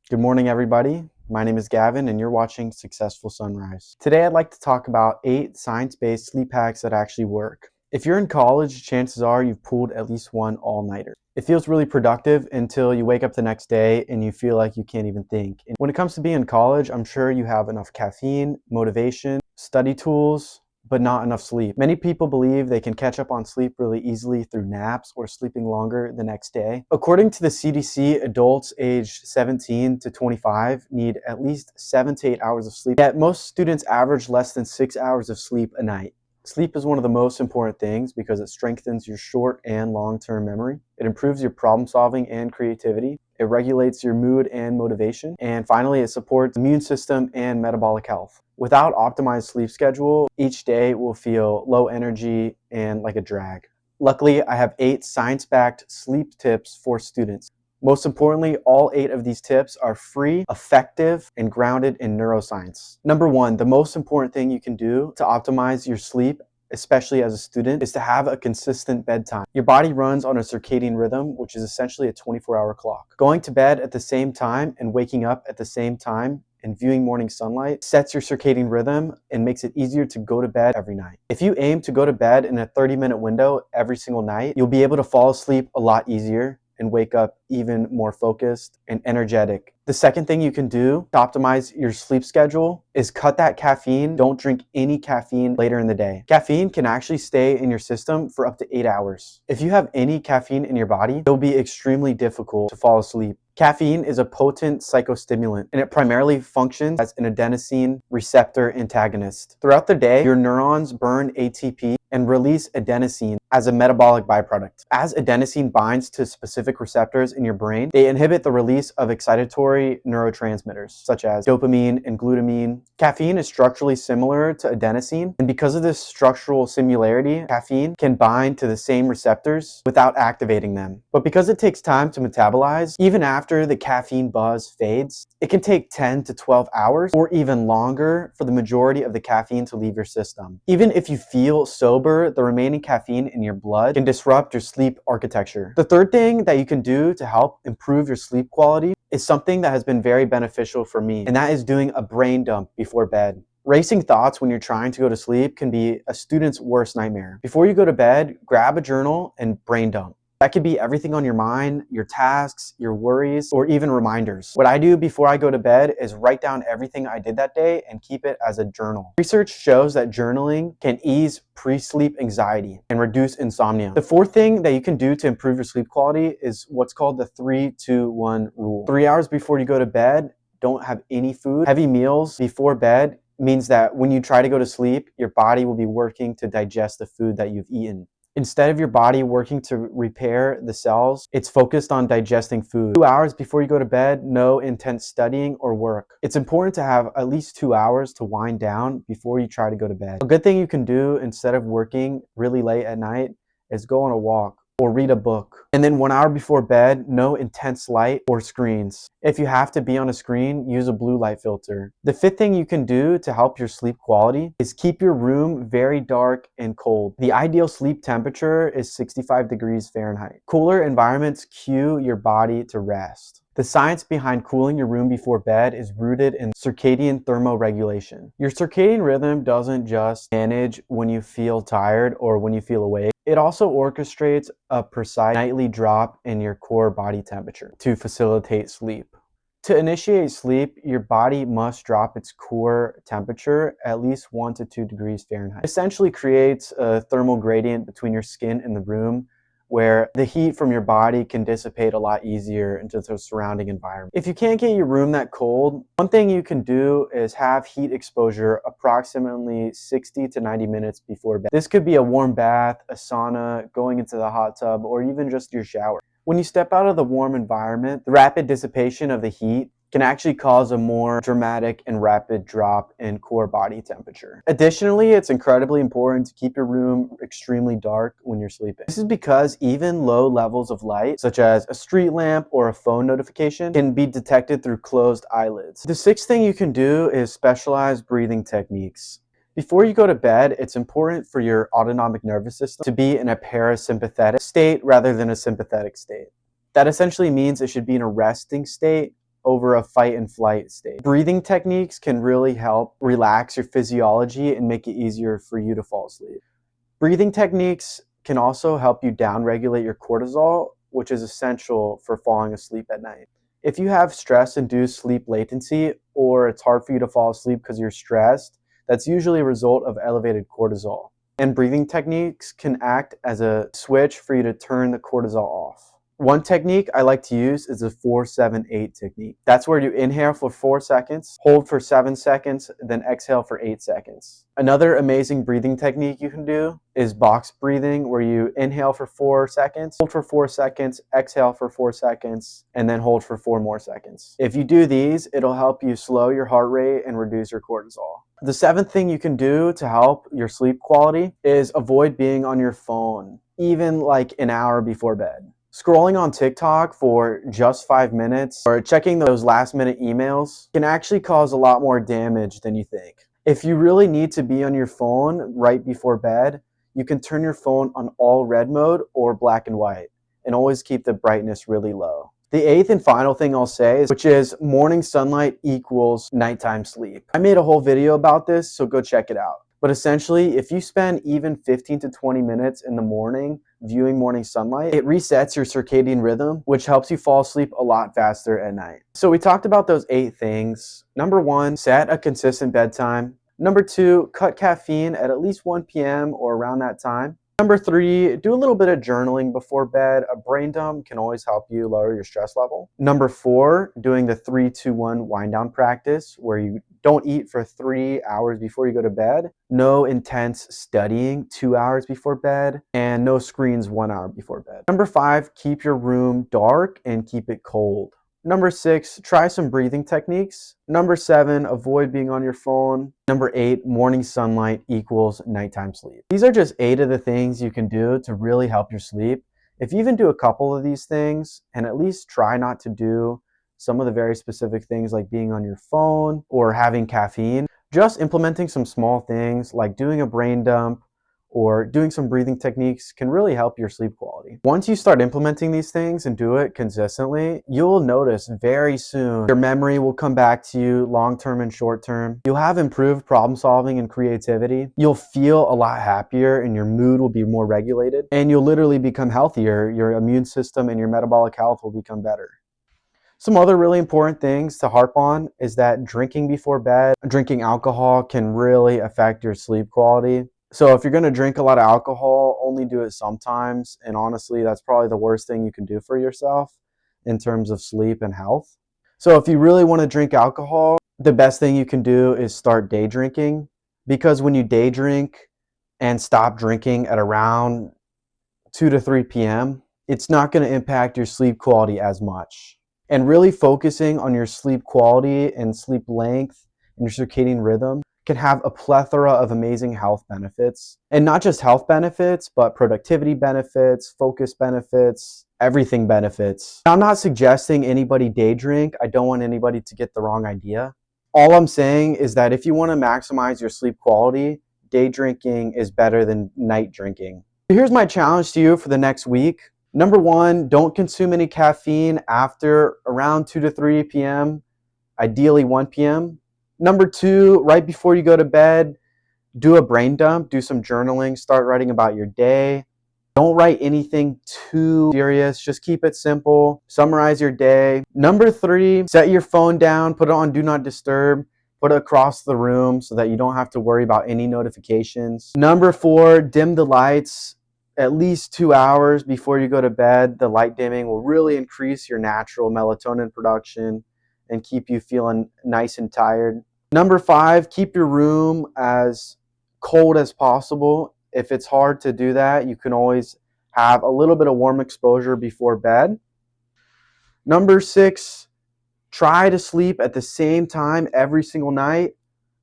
Good morning, everybody. My name is Gavin, and you're watching Successful Sunrise. Today, I'd like to talk about 8 science-based sleep hacks that actually work. If you're in college, chances are you've pulled at least one all-nighter. It feels really productive until you wake up the next day and you feel like you can't even think. And when it comes to being in college, I'm sure you have enough caffeine, motivation, study tools, but not enough sleep. Many people believe they can catch up on sleep really easily through naps or sleeping longer the next day. According to the CDC, adults aged 17 to 25 need at least 7 to 8 hours of sleep, yet most students average less than 6 hours of sleep a night. Sleep is one of the most important things because it strengthens your short and long-term memory. It improves your problem solving and creativity. It regulates your mood and motivation. And finally, it supports immune system and metabolic health. Without optimized sleep schedule, each day will feel low energy and like a drag. Luckily, I have 8 science-backed sleep tips for students. Most importantly, all 8 of these tips are free, effective, and grounded in neuroscience. Number 1, the most important thing you can do to optimize your sleep, especially as a student, is to have a consistent bedtime. Your body runs on a circadian rhythm, which is essentially a 24-hour clock. Going to bed at the same time and waking up at the same time and viewing morning sunlight sets your circadian rhythm and makes it easier to go to bed every night. If you aim to go to bed in a 30-minute window every single night, you'll be able to fall asleep a lot easier and wake up even more focused and energetic. The second thing you can do to optimize your sleep schedule is cut that caffeine. Don't drink any caffeine later in the day. Caffeine can actually stay in your system for up to 8 hours. If you have any caffeine in your body, it'll be extremely difficult to fall asleep. Caffeine is a potent psychostimulant, and it primarily functions as an adenosine receptor antagonist. Throughout the day, your neurons burn ATP and release adenosine as a metabolic byproduct. As adenosine binds to specific receptors in your brain, they inhibit the release of excitatory neurotransmitters such as dopamine and glutamine. Caffeine is structurally similar to adenosine, and because of this structural similarity, caffeine can bind to the same receptors without activating them. But because it takes time to metabolize, even after the caffeine buzz fades, it can take 10 to 12 hours or even longer for the majority of the caffeine to leave your system. Even if you feel sober, the remaining caffeine in your blood can disrupt your sleep architecture. The third thing that you can do to help improve your sleep quality is something that has been very beneficial for me, and that is doing a brain dump before bed. Racing thoughts when you're trying to go to sleep can be a student's worst nightmare. Before you go to bed, grab a journal and brain dump. That could be everything on your mind, your tasks, your worries, or even reminders. What I do before I go to bed is write down everything I did that day and keep it as a journal. Research shows that journaling can ease pre-sleep anxiety and reduce insomnia. The fourth thing that you can do to improve your sleep quality is what's called the 3-2-1 rule. 3 hours before you go to bed, don't have any food. Heavy meals before bed means that when you try to go to sleep, your body will be working to digest the food that you've eaten. Instead of your body working to repair the cells, it's focused on digesting food. 2 hours before you go to bed, no intense studying or work. It's important to have at least 2 hours to wind down before you try to go to bed. A good thing you can do instead of working really late at night is go on a walk or read a book. And then 1 hour before bed, no intense light or screens. If you have to be on a screen, use a blue light filter. The fifth thing you can do to help your sleep quality is keep your room very dark and cold. The ideal sleep temperature is 65 degrees Fahrenheit. Cooler environments cue your body to rest. The science behind cooling your room before bed is rooted in circadian thermoregulation. Your circadian rhythm doesn't just manage when you feel tired or when you feel awake. It also orchestrates a precise nightly drop in your core body temperature to facilitate sleep. To initiate sleep, your body must drop its core temperature at least 1 to 2 degrees Fahrenheit. It essentially creates a thermal gradient between your skin and the room where the heat from your body can dissipate a lot easier into the surrounding environment. If you can't get your room that cold, one thing you can do is have heat exposure approximately 60 to 90 minutes before bed. This could be a warm bath, a sauna, going into the hot tub, or even just your shower. When you step out of the warm environment, the rapid dissipation of the heat can actually cause a more dramatic and rapid drop in core body temperature. Additionally, it's incredibly important to keep your room extremely dark when you're sleeping. This is because even low levels of light, such as a street lamp or a phone notification, can be detected through closed eyelids. The sixth thing you can do is specialized breathing techniques. Before you go to bed, it's important for your autonomic nervous system to be in a parasympathetic state rather than a sympathetic state. That essentially means it should be in a resting state over a fight and flight state. Breathing techniques can really help relax your physiology and make it easier for you to fall asleep. Breathing techniques can also help you downregulate your cortisol, which is essential for falling asleep at night. If you have stress-induced sleep latency, or it's hard for you to fall asleep because you're stressed, that's usually a result of elevated cortisol. And breathing techniques can act as a switch for you to turn the cortisol off. One technique I like to use is the 4-7-8 technique. That's where you inhale for 4 seconds, hold for 7 seconds, then exhale for 8 seconds. Another amazing breathing technique you can do is box breathing, where you inhale for 4 seconds, hold for 4 seconds, exhale for 4 seconds, and then hold for 4 more seconds. If you do these, it'll help you slow your heart rate and reduce your cortisol. The 7th thing you can do to help your sleep quality is avoid being on your phone, even like an hour before bed. Scrolling on TikTok for just 5 minutes or checking those last-minute emails can actually cause a lot more damage than you think. If you really need to be on your phone right before bed, you can turn your phone on all red mode or black and white, and always keep the brightness really low. The 8th and final thing I'll say, which is morning sunlight equals nighttime sleep. I made a whole video about this, so go check it out. But essentially, if you spend even 15 to 20 minutes in the morning viewing morning sunlight, it resets your circadian rhythm, which helps you fall asleep a lot faster at night. So we talked about those 8 things. Number 1, set a consistent bedtime. Number 2, cut caffeine at least 1 p.m. or around that time. Number 3, do a little bit of journaling before bed. A brain dump can always help you lower your stress level. Number 4, doing the 3-2-1 wind down practice, where you don't eat for 3 hours before you go to bed. No intense studying 2 hours before bed, and no screens 1 hour before bed. Number 5, keep your room dark and keep it cold. Number 6, try some breathing techniques. Number 7, avoid being on your phone. Number 8, morning sunlight equals nighttime sleep. These are just 8 of the things you can do to really help your sleep. If you even do a couple of these things, and at least try not to do some of the very specific things like being on your phone or having caffeine, just implementing some small things like doing a brain dump or doing some breathing techniques can really help your sleep quality. Once you start implementing these things and do it consistently, you'll notice very soon your memory will come back to you long term and short term. You'll have improved problem solving and creativity. You'll feel a lot happier and your mood will be more regulated, and you'll literally become healthier. Your immune system and your metabolic health will become better. Some other really important things to harp on is that drinking before bed, drinking alcohol can really affect your sleep quality. So if you're going to drink a lot of alcohol, only do it sometimes. And honestly, that's probably the worst thing you can do for yourself in terms of sleep and health. So if you really want to drink alcohol, the best thing you can do is start day drinking, because when you day drink and stop drinking at around 2 to 3 p.m., it's not going to impact your sleep quality as much. And really focusing on your sleep quality and sleep length and your circadian rhythm can have a plethora of amazing health benefits. And not just health benefits, but productivity benefits, focus benefits, everything benefits. I'm not suggesting anybody day drink. I don't want anybody to get the wrong idea. All I'm saying is that if you want to maximize your sleep quality, day drinking is better than night drinking. Here's my challenge to you for the next week. Number 1, don't consume any caffeine after around 2 to 3 p.m., ideally 1 p.m. Number 2, right before you go to bed, do a brain dump, do some journaling, start writing about your day. Don't write anything too serious, just keep it simple. Summarize your day. Number 3, set your phone down, put it on Do Not Disturb, put it across the room so that you don't have to worry about any notifications. Number 4, dim the lights at least 2 hours before you go to bed. The light dimming will really increase your natural melatonin production and keep you feeling nice and tired. Number 5, keep your room as cold as possible. If it's hard to do that, you can always have a little bit of warm exposure before bed. Number 6, try to sleep at the same time every single night.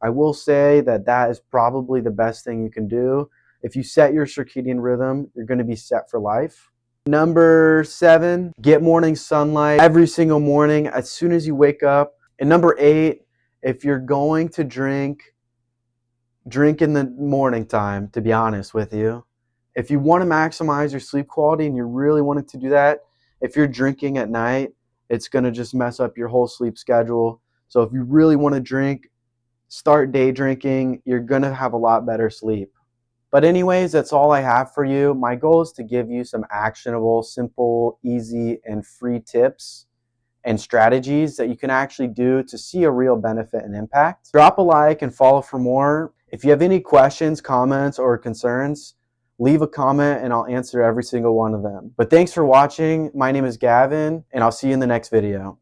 I will say that that is probably the best thing you can do. If you set your circadian rhythm, you're going to be set for life. Number 7, get morning sunlight every single morning as soon as you wake up. And number 8, if you're going to drink in the morning time, to be honest with you. If you want to maximize your sleep quality and you're really wanting to do that, if you're drinking at night, It's going to just mess up your whole sleep schedule. So if you really want to drink, start day drinking. You're going to have a lot better sleep. But anyways, that's all I have for you. My goal is to give you some actionable, simple, easy, and free tips and strategies that you can actually do to see a real benefit and impact. Drop a like and follow for more. If you have any questions, comments, or concerns, leave a comment and I'll answer every single one of them. But thanks for watching. My name is Gavin, and I'll see you in the next video.